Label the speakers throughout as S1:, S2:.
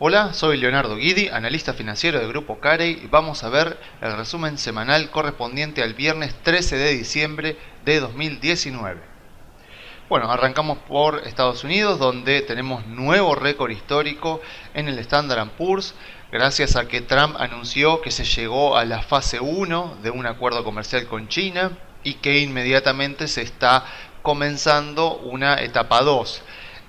S1: Hola, soy Leonardo Guidi, analista financiero de Grupo Carey, y vamos a ver el resumen semanal correspondiente al viernes 13 de diciembre de 2019. Bueno, arrancamos por Estados Unidos, donde tenemos nuevo récord histórico en el Standard & Poor's, gracias a que Trump anunció que se llegó a la fase 1 de un acuerdo comercial con China y que inmediatamente se está comenzando una etapa 2.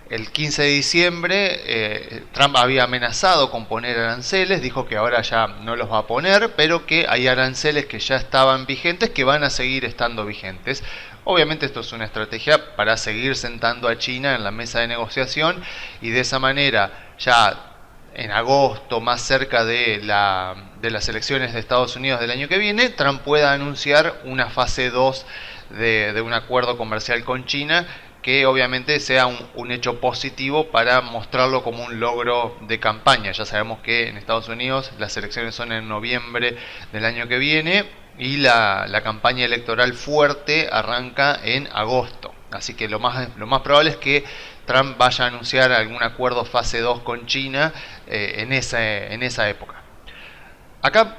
S1: El 15 de diciembre Trump había amenazado con poner aranceles, dijo que ahora ya no los va a poner, pero que hay aranceles que ya estaban vigentes que van a seguir estando vigentes. Obviamente esto es una estrategia para seguir sentando a China en la mesa de negociación y de esa manera ya en agosto, más cerca de las elecciones de Estados Unidos del año que viene, Trump pueda anunciar una fase 2 de un acuerdo comercial con China que obviamente sea un hecho positivo para mostrarlo como un logro de campaña. Ya sabemos que en Estados Unidos las elecciones son en noviembre del año que viene y la campaña electoral fuerte arranca en agosto. Así que lo más probable es que Trump vaya a anunciar algún acuerdo fase 2 con China en esa época. Acá,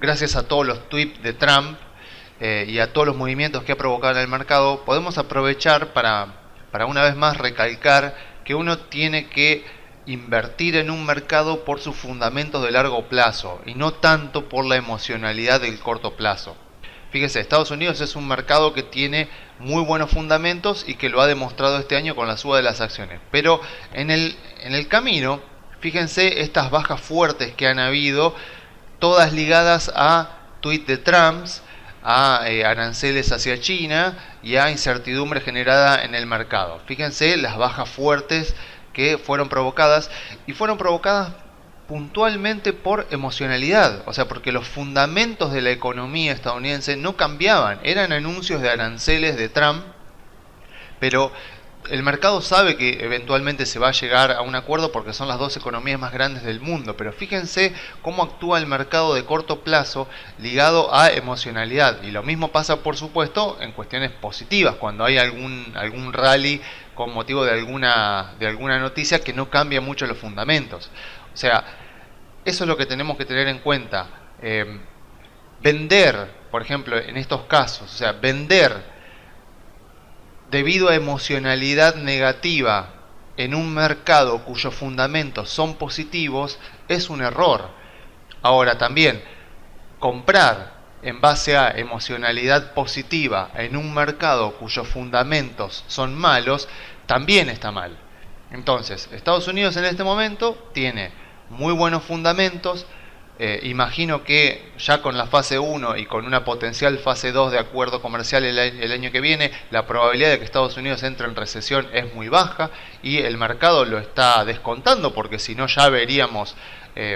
S1: gracias a todos los tweets de Trump, y a todos los movimientos que ha provocado en el mercado, podemos aprovechar para una vez más recalcar que uno tiene que invertir en un mercado por sus fundamentos de largo plazo y no tanto por la emocionalidad del corto plazo. Fíjense, Estados Unidos es un mercado que tiene muy buenos fundamentos y que lo ha demostrado este año con la suba de las acciones. Pero en el camino, fíjense estas bajas fuertes que han habido, todas ligadas a tweets de Trump, a aranceles hacia China y a incertidumbre generada en el mercado. Fíjense las bajas fuertes que fueron provocadas y fueron provocadas puntualmente por emocionalidad, o sea, porque los fundamentos de la economía estadounidense no cambiaban, eran anuncios de aranceles de Trump, pero el mercado sabe que eventualmente se va a llegar a un acuerdo porque son las dos economías más grandes del mundo, pero fíjense cómo actúa el mercado de corto plazo ligado a emocionalidad. Y lo mismo pasa, por supuesto, en cuestiones positivas, cuando hay algún rally con motivo de alguna noticia que no cambia mucho los fundamentos. O sea, eso es lo que tenemos que tener en cuenta. Vender, por ejemplo, en estos casos, o sea, vender debido a emocionalidad negativa en un mercado cuyos fundamentos son positivos, es un error. Ahora también, comprar en base a emocionalidad positiva en un mercado cuyos fundamentos son malos, también está mal. Entonces, Estados Unidos en este momento tiene muy buenos fundamentos. Imagino que ya con la fase 1 y con una potencial fase 2 de acuerdo comercial el año que viene, la probabilidad de que Estados Unidos entre en recesión es muy baja y el mercado lo está descontando, porque si no ya veríamos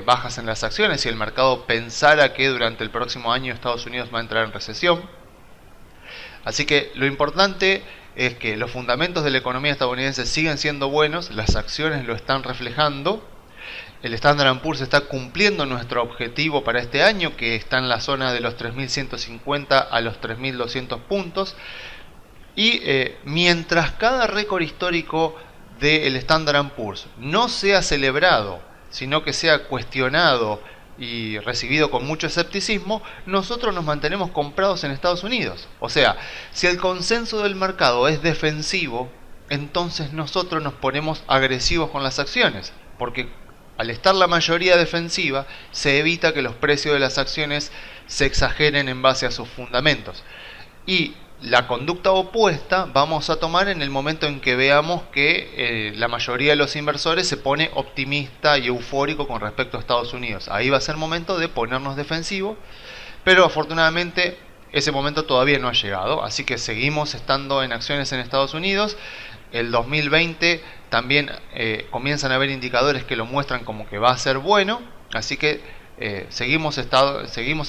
S1: bajas en las acciones si el mercado pensara que durante el próximo año Estados Unidos va a entrar en recesión. Así que lo importante es que los fundamentos de la economía estadounidense siguen siendo buenos, las acciones lo están reflejando. El Standard & Poor's está cumpliendo nuestro objetivo para este año, que está en la zona de los 3.150 a los 3.200 puntos. Y mientras cada récord histórico del Standard & Poor's no sea celebrado, sino que sea cuestionado y recibido con mucho escepticismo, nosotros nos mantenemos comprados en Estados Unidos. O sea, si el consenso del mercado es defensivo, entonces nosotros nos ponemos agresivos con las acciones, porque al estar la mayoría defensiva, se evita que los precios de las acciones se exageren en base a sus fundamentos. Y la conducta opuesta vamos a tomar en el momento en que veamos que la mayoría de los inversores se pone optimista y eufórico con respecto a Estados Unidos. Ahí va a ser momento de ponernos defensivos, pero afortunadamente ese momento todavía no ha llegado, así que seguimos estando en acciones en Estados Unidos. El 2020 también comienzan a haber indicadores que lo muestran como que va a ser bueno, así que seguimos en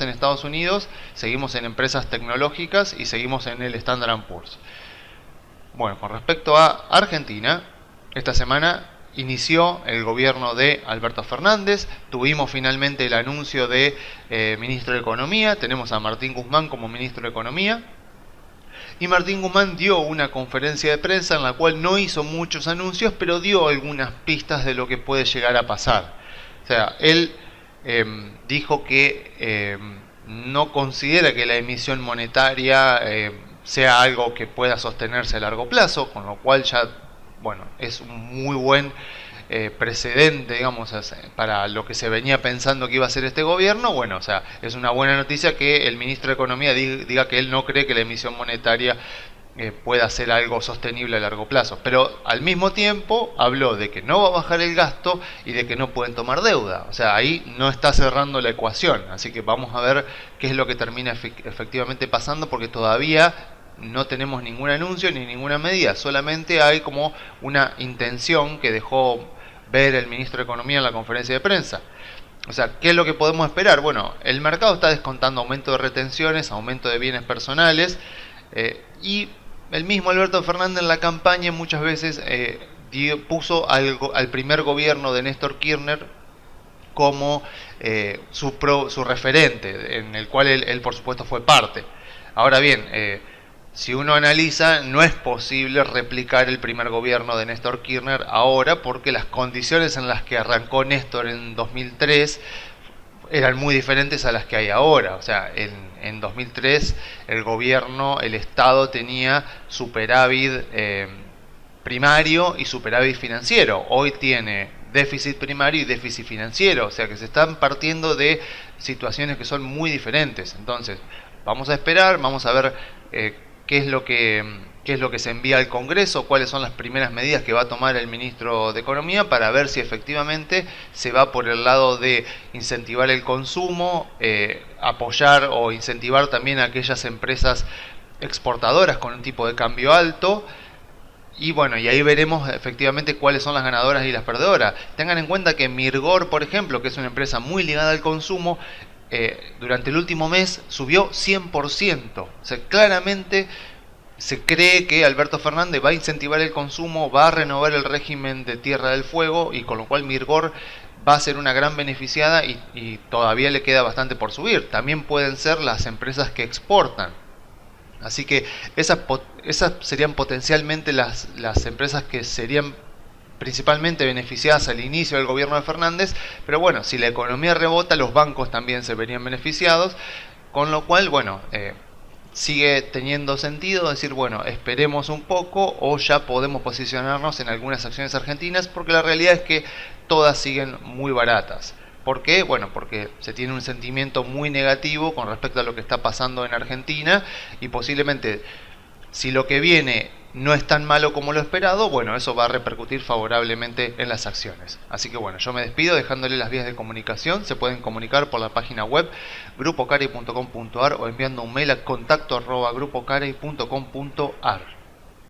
S1: Estados Unidos, seguimos en empresas tecnológicas y seguimos en el Standard & Poor's. Bueno, con respecto a Argentina, esta semana inició el gobierno de Alberto Fernández, tuvimos finalmente el anuncio de ministro de Economía, tenemos a Martín Guzmán como ministro de Economía. Y Martín Guzmán dio una conferencia de prensa en la cual no hizo muchos anuncios, pero dio algunas pistas de lo que puede llegar a pasar. O sea, él dijo que no considera que la emisión monetaria sea algo que pueda sostenerse a largo plazo, con lo cual ya, bueno, es un muy buen precedente, digamos, para lo que se venía pensando que iba a ser este gobierno. Bueno, o sea, es una buena noticia que el ministro de Economía diga que él no cree que la emisión monetaria pueda ser algo sostenible a largo plazo. Pero al mismo tiempo habló de que no va a bajar el gasto y de que no pueden tomar deuda. O sea, ahí no está cerrando la ecuación. Así que vamos a ver qué es lo que termina efectivamente pasando, porque todavía no tenemos ningún anuncio ni ninguna medida. Solamente hay como una intención que dejó ver el ministro de Economía en la conferencia de prensa. O sea, ¿qué es lo que podemos esperar? Bueno, el mercado está descontando aumento de retenciones, aumento de bienes personales, y el mismo Alberto Fernández en la campaña muchas veces puso al primer gobierno de Néstor Kirchner como su referente, en el cual él por supuesto fue parte. Ahora bien, si uno analiza, no es posible replicar el primer gobierno de Néstor Kirchner ahora, porque las condiciones en las que arrancó Néstor en 2003 eran muy diferentes a las que hay ahora. O sea, en 2003 el gobierno, el Estado tenía superávit primario y superávit financiero. Hoy tiene déficit primario y déficit financiero. O sea que se están partiendo de situaciones que son muy diferentes. Entonces, vamos a esperar, vamos a ver qué es lo que se envía al Congreso, cuáles son las primeras medidas que va a tomar el ministro de Economía para ver si efectivamente se va por el lado de incentivar el consumo, apoyar o incentivar también a aquellas empresas exportadoras con un tipo de cambio alto. Y bueno, y ahí veremos efectivamente cuáles son las ganadoras y las perdedoras. Tengan en cuenta que Mirgor, por ejemplo, que es una empresa muy ligada al consumo, durante el último mes subió 100%. O sea, claramente se cree que Alberto Fernández va a incentivar el consumo, va a renovar el régimen de Tierra del Fuego, y con lo cual Mirgor va a ser una gran beneficiada y todavía le queda bastante por subir. También pueden ser las empresas que exportan. Así que esas serían potencialmente las empresas que serían principalmente beneficiadas al inicio del gobierno de Fernández, pero bueno, si la economía rebota, los bancos también se verían beneficiados, con lo cual, bueno, sigue teniendo sentido decir, bueno, esperemos un poco o ya podemos posicionarnos en algunas acciones argentinas, porque la realidad es que todas siguen muy baratas. ¿Por qué? Bueno, porque se tiene un sentimiento muy negativo con respecto a lo que está pasando en Argentina, y posiblemente, si lo que viene no es tan malo como lo esperado, bueno, eso va a repercutir favorablemente en las acciones. Así que bueno, yo me despido dejándole las vías de comunicación. Se pueden comunicar por la página web grupocarey.com.ar o enviando un mail a contacto@grupocarey.com.ar.